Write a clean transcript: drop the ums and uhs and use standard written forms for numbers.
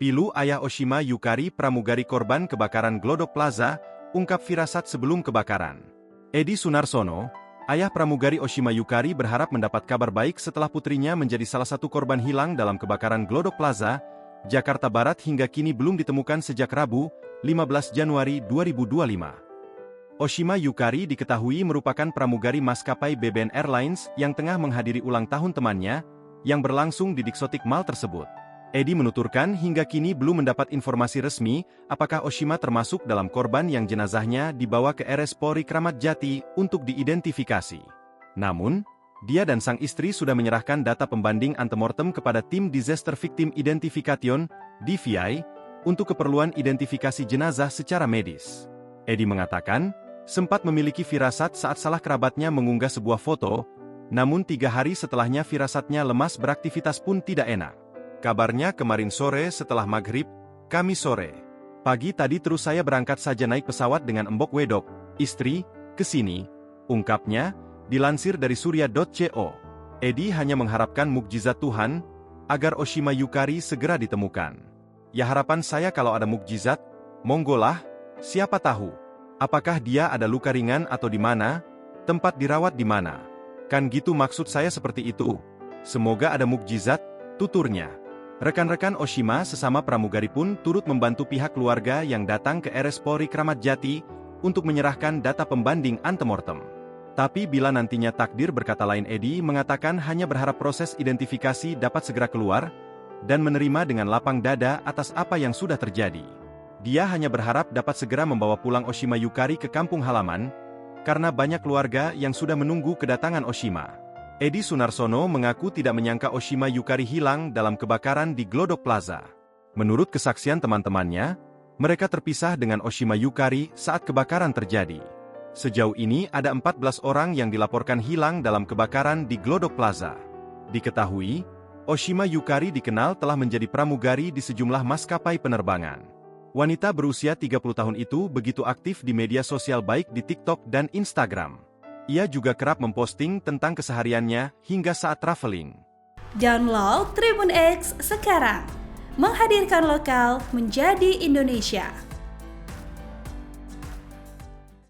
Pilu ayah Oshima Yukari pramugari korban kebakaran Glodok Plaza, ungkap firasat sebelum kebakaran. Edi Sunarsono, ayah pramugari Oshima Yukari berharap mendapat kabar baik setelah putrinya menjadi salah satu korban hilang dalam kebakaran Glodok Plaza, Jakarta Barat hingga kini belum ditemukan sejak Rabu, 15 Januari 2025. Oshima Yukari diketahui merupakan pramugari maskapai BBN Airlines yang tengah menghadiri ulang tahun temannya, yang berlangsung di Dixotic Mall tersebut. Edi menuturkan hingga kini belum mendapat informasi resmi apakah Oshima termasuk dalam korban yang jenazahnya dibawa ke RS Polri Kramat Jati untuk diidentifikasi. Namun, dia dan sang istri sudah menyerahkan data pembanding antemortem kepada tim Disaster Victim Identification, DVI, untuk keperluan identifikasi jenazah secara medis. Edi mengatakan, sempat memiliki firasat saat salah kerabatnya mengunggah sebuah foto, namun 3 hari setelahnya firasatnya lemas beraktivitas pun tidak enak. Kabarnya kemarin sore setelah maghrib, Kamis sore. Pagi tadi terus saya berangkat saja naik pesawat dengan Embok Wedok, istri, ke sini, ungkapnya, dilansir dari surya.co. Edi hanya mengharapkan mukjizat Tuhan, agar Oshima Yukari segera ditemukan. Ya harapan saya kalau ada mukjizat, monggolah, siapa tahu. Apakah dia ada luka ringan atau di mana, tempat dirawat di mana. Kan gitu maksud saya seperti itu. Semoga ada mukjizat, tuturnya. Rekan-rekan Oshima sesama pramugari pun turut membantu pihak keluarga yang datang ke RS Polri Kramat Jati untuk menyerahkan data pembanding antemortem. Tapi bila nantinya takdir berkata lain, Edi mengatakan hanya berharap proses identifikasi dapat segera keluar dan menerima dengan lapang dada atas apa yang sudah terjadi. Dia hanya berharap dapat segera membawa pulang Oshima Yukari ke kampung halaman karena banyak keluarga yang sudah menunggu kedatangan Oshima. Edi Sunarsono mengaku tidak menyangka Oshima Yukari hilang dalam kebakaran di Glodok Plaza. Menurut kesaksian teman-temannya, mereka terpisah dengan Oshima Yukari saat kebakaran terjadi. Sejauh ini ada 14 orang yang dilaporkan hilang dalam kebakaran di Glodok Plaza. Diketahui, Oshima Yukari dikenal telah menjadi pramugari di sejumlah maskapai penerbangan. Wanita berusia 30 tahun itu begitu aktif di media sosial baik di TikTok dan Instagram. Ia juga kerap memposting tentang kesehariannya hingga saat traveling. Download Tribun X sekarang, menghadirkan lokal menjadi Indonesia.